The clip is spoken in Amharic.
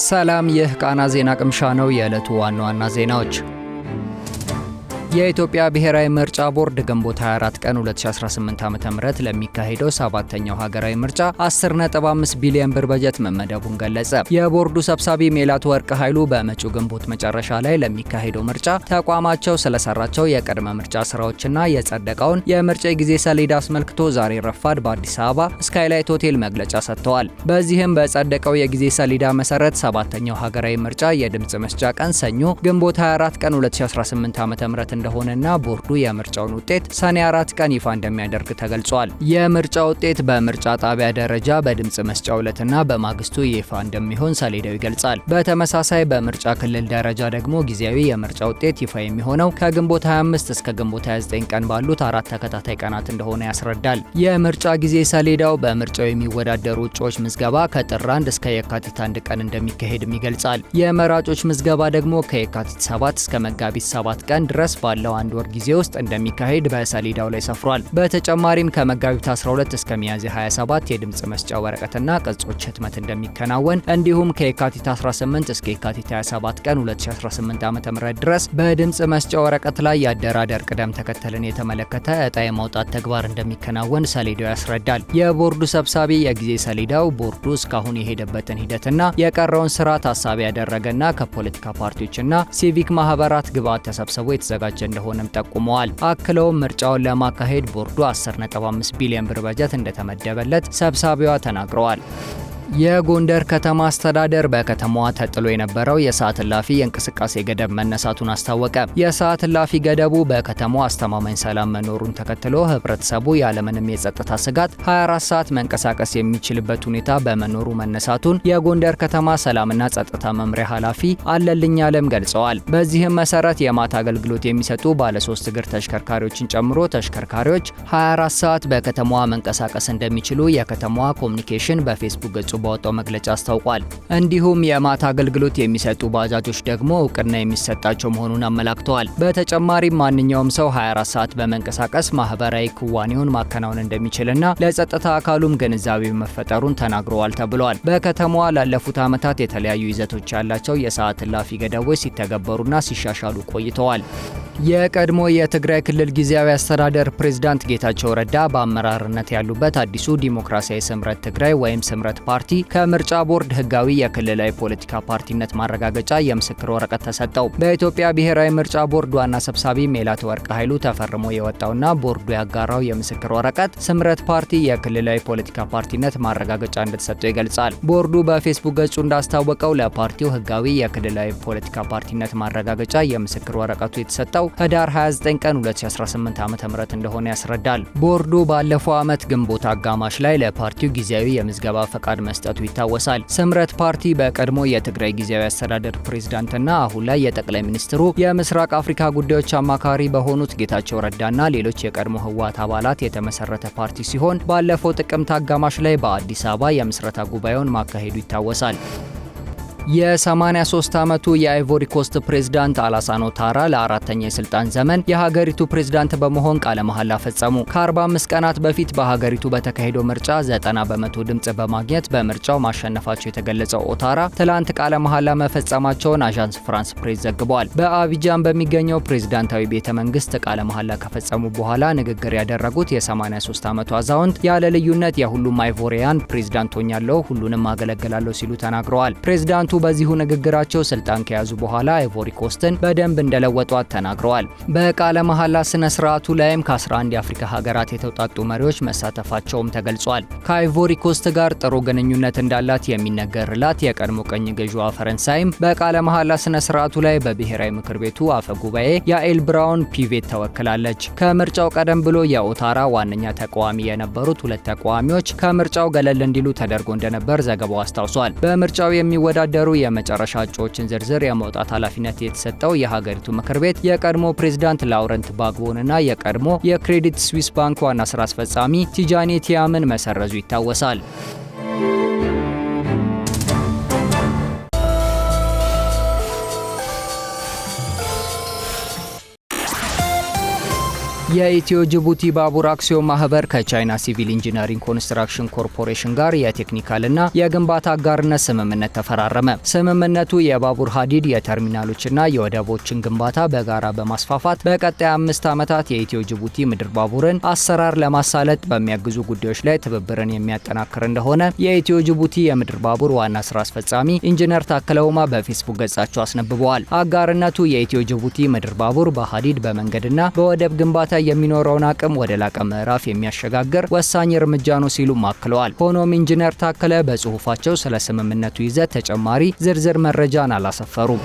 ሰላም፣ ይህ ቃና ዜና ቅምሻ ነው። የዕለቱ ዋና ዋና ዜናዎች። የኢትዮጵያ ብሔራዊ ምርጫ ቦርድ ግንቦት 24 ቀን 2018 ዓ.ም ለሚካሄደው ሰባተኛው ሀገራዊ ምርጫ 10.5 ቢሊዮን ብር በጀት መመደቡን ገለጸ። የቦርዱ ሰብሳቢ ሜላትወርቅ ኃይሉ በመጪው ግንቦት መጨረሻ ላይ ለሚካሄደው ምርጫ ተቋማቸው ስለሰራቸው የቅድመ ምርጫ ስራዎችና የጸደቀውን የምርጫ ጊዜ ሰሌዳ አስመልክቶ ዛሬ ረፋድ በአዲስ አበባ ስካይላይት ሆቴል መግለጫ ሰጥተዋል። በዚህም በጸደቀው የጊዜ ሰሌዳ መሰረት ሰባተኛው ሀገራዊ ምርጫ የድምጽ መስጫ ቀን ሰኞ ግንቦት 24 ቀን 2018 ዓ.ም እንደሆነና ቦርዱ የምርጫውን ውጤት ሰኔ 4 ቀን ይፋ እንደሚያደርግ ተገልጿል። የምርጫ ውጤት በምርጫ ጣቢያ ደረጃ በድምጽ መስጫው ዕለትና በማግስቱ ይፋ እንደሚሆን ሰሌዳው ይገልጻል። በተመሳሳይ በምርጫ ክልል ደረጃ ደግሞ ጊዜያዊ የምርጫ ውጤት ይፋ የሚሆነው ከግንቦት 25 እስከ ግንቦት 29 ቀን ባሉት 4 ተከታታይ ቀናት እንደሆነ ያስረዳል። የምርጫ ጊዜ ሰሌዳው በምርጫው የሚወዳደሩ እጩዎች ምዝገባ ከጥር 1 እስከ የካቲት 1 ቀን እንደሚካሄድም ይገልጻል። የመራጮች ምዝገባ ደግሞ ከየካቲት 7 እስከ መጋቢት 7 ቀን ድረስ ባለው አንድ ወር ጊዜ ውስጥ እንደሚካሄድ በሰሌዳው ላይ ሰፍሯል። በተጨማሪም ከመጋቢት 12 እስከ ሚያዝያ 27 የድምጽ መስጫ ወረቀትና ቅጾች ህትመት እንደሚከናወን እንዲሁም ከየካቲት 18 እስከ የካቲት 27 ቀን 2018 ዓ.ም ድረስ በድምጽ መስጫ ወረቀት ላይ የአደራደር ቅደም ተከተልን የተመለከተ ዕጣ የማውጣት ተግባር እንደሚከናወን ሰሌዳው ያስረዳል። የቦርዱ ሰብሳቢ የጊዜ ሰሌዳው ቦርዱ እስካሁን የሄደበትን ሂደትና የቀረውን ስራ ታሳቢ ያደረገና ከፖለቲካ ፓርቲዎችና ሲቪክ ማህበራት ግብዓት ተሰብስቦ የተዘጋጀ እንደሆነም ጠቁመዋል። አክለውም ምርጫውን ለማካሄድ ቦርዱ 10.5 ቢሊዮን ብር በጀት እንደተመደበለት ሰብሳቢዋ ተናግረዋል። የጎንደር ከተማ አስተዳደር በከተማዋ ተጥሎ የነበረው የሰዓት እላፊ የእንቅስቃሴ ገደብ መነሳቱን አስታወቀ። የሰዓት እላፊ ገደቡ በከተማዋ አስተማማኝ ሰላም መኖሩን ተከትሎ ህብረተሰቡ ያለምንም የጸጥታ ስጋት 24 ሰዓት መንቀሳቀስ የሚችልበት ሁኔታ በመኖሩ መነሳቱን የጎንደር ከተማ ሰላምና ጸጥታ መምሪያ ኃላፊ አለልኝ አለም ገልጸዋል። በዚህም መሰረት የማታ አገልግሎት የሚሰጡ ባለ 3 እግር ተሽከርካሪዎችን ጨምሮ ተሽከርካሪዎች 24 ሰዓት በከተማዋ መንቀሳቀስ እንደሚችሉ የከተማዋ ኮሚኒኬሽን በፌስቡክ ገጹ ባወጣው መግለጫ አስታውቋል። እንዲሁም የማታ አገልግሎት የሚሰጡ ባጃጆች ደግሞ እውቅና የሚሰጣቸው መሆኑን አመላክተዋል። በተጨማሪም ማንኛውም ሰው 24 ሰዓት በመንቀሳቀስ ማህበራዊ ክዋኔውን ማከናወን እንደሚችልና ለጸጥታ አካሉም ግንዛቤ መፈጠሩን ተናግረዋል ተብሏል። በከተማዋ ላለፉት ዓመታት የተለያዩ ይዘቶች ያላቸው የሰዓት እላፊ ገደቦች ሲተገበሩና ሲሻሻሉ ቆይተዋል። የቀድሞ የትግራይ ክልል ጊዜያዊ አስተዳደር ፕሬዝዳንት ጌታቸው ረዳ በአመራርነት ያሉበት አዲሱ ዲሞክራሲያዊ ስምረት ትግራይ ወይም ስምረት ፓርቲ ከምርጫ ቦርድ ህጋዊ የክልላዊ ፖለቲካ ፓርቲነት ማረጋገጫ የምስክር ወረቀት ተሰጠው። በኢትዮጵያ ብሔራዊ ምርጫ ቦርድ ዋና ሰብሳቢ ሜላትወርቅ ኃይሉ ተፈርሞ የወጣውና ቦርዱ ያጋራው የምስክር ወረቀት ስምረት ፓርቲ የክልላዊ ፖለቲካ ፓርቲነት ማረጋገጫ እንደተሰጠው ይገልጻል። ቦርዱ በፌስቡክ ገጹ እንዳስታወቀው ለፓርቲው ህጋዊ የክልላዊ ፖለቲካ ፓርቲነት ማረጋገጫ የምስክር ወረቀቱ የተሰጠው ህዳር 29 ቀን 2018 ዓ.ም እንደሆነ ያስረዳል። ቦርዱ ባለፈው ዓመት ግንቦት አጋማሽ ላይ ለፓርቲው ጊዜያዊ የምዝገባ ፈቃድ መስጠቱ ይታወሳል። ስምረት ፓርቲ በቀድሞ የትግራይ ጊዜያዊ አስተዳደር ፕሬዝዳንትና አሁን ላይ የጠቅላይ ሚኒስትሩ የምስራቅ አፍሪካ ጉዳዮች አማካሪ በሆኑት ጌታቸው ረዳና ሌሎች የቀድሞ ህወሓት አባላት የተመሰረተ ፓርቲ ሲሆን ባለፈው ጥቅምት አጋማሽ ላይ በአዲስ አበባ የምስረታ ጉባኤውን ማካሄዱ ይታወሳል። የ83 ዓመቱ የአይቮሪ ኮስት ፕሬዝዳንት አላሳን ኦታራ ለአራተኛ የስልጣን ዘመን የሀገሪቱ ፕሬዝዳንት በመሆን ቃለ መሐላ ፈጸሙ። ከ45 ቀናት በፊት በሀገሪቱ በተካሄደው ምርጫ 90 በመቶ ድምጽ በማግኘት በምርጫው ማሸነፋቸው የተገለጸው ኦታራ ትላንት ቃለ መሐላ መፈጸማቸውን አዣንስ ፍራንስ ፕሬስ ዘግቧል። በአቢጃን በሚገኘው ፕሬዝዳንታዊ ቤተ መንግስት ቃለ መሐላ ከፈጸሙ በኋላ ንግግር ያደረጉት የ83 ዓመቱ አዛውንት ያለ ልዩነት የሁሉም አይቮሪያን ፕሬዝዳንት ሆኛለሁ፣ ሁሉንም አገለግላለሁ ሲሉ ተናግረዋል። ፕሬዝዳንቱ በዚሁ ንግግራቸው ስልጣን ከያዙ በኋላ አይቮሪ ኮስትን በደንብ እንደለወጧት ተናግረዋል። በቃለ መሐላ ስነ ስርዓቱ ላይም ከ11 የአፍሪካ ሀገራት የተውጣጡ መሪዎች መሳተፋቸውም ተገልጿል። ከአይቮሪ ኮስት ጋር ጥሩ ግንኙነት እንዳላት የሚነገርላት የቀድሞ ቀኝ ገዢዋ ፈረንሳይም በቃለ መሐላ ስነ ስርዓቱ ላይ በብሔራዊ ምክር ቤቱ አፈ ጉባኤ ያኤል ብራውን ፒቬት ተወክላለች። ከምርጫው ቀደም ብሎ የኦታራ ዋነኛ ተቃዋሚ የነበሩት ሁለት ተቃዋሚዎች ከምርጫው ገለል እንዲሉ ተደርጎ እንደነበር ዘገባው አስታውሷል። በምርጫው የሚወዳደሩ የመጨረሻ እጩዎችን ዝርዝር የማውጣት ኃላፊነት የተሰጠው የሀገሪቱ ምክር ቤት የቀድሞ ፕሬዝዳንት ላውረንት ባግቦንና የቀድሞ የክሬዲት ስዊስ ባንክ ዋና ስራ አስፈጻሚ ቲጃኒ ቲያምን መሰረዙ ይታወሳል። የኢትዮ ጅቡቲ ባቡር አክሲዮን ማህበር ከቻይና ሲቪል ኢንጂነሪንግ ኮንስትራክሽን ኮርፖሬሽን ጋር የቴክኒካልና የግንባታ አጋርነት ስምምነት ተፈራረመ። ስምምነቱ የባቡር ሀዲድ የተርሚናሎችና የወደቦችን ግንባታ በጋራ በማስፋፋት በቀጣይ 5 ዓመታት የኢትዮ ጅቡቲ ምድር ባቡርን አሰራር ለማሳለጥ በሚያግዙ ጉዳዮች ላይ ትብብርን የሚያጠናክር እንደሆነ የኢትዮ ጅቡቲ የምድር ባቡር ዋና ስራ አስፈጻሚ ኢንጂነር ታከለ ኡማ በፌስቡክ ገጻቸው አስነብበዋል። አጋርነቱ የኢትዮ ጅቡቲ ምድር ባቡር በሀዲድ በመንገድና በወደብ ግንባታ የሚኖረውን አቅም ወደ ላቀ ምዕራፍ የሚያሸጋግር ወሳኝ እርምጃ ነው ሲሉ አክለዋል። ሆኖም ኢንጂነር ታከለ በጽሁፋቸው ስለ ስምምነቱ ይዘት ተጨማሪ ዝርዝር መረጃን አላሰፈሩም።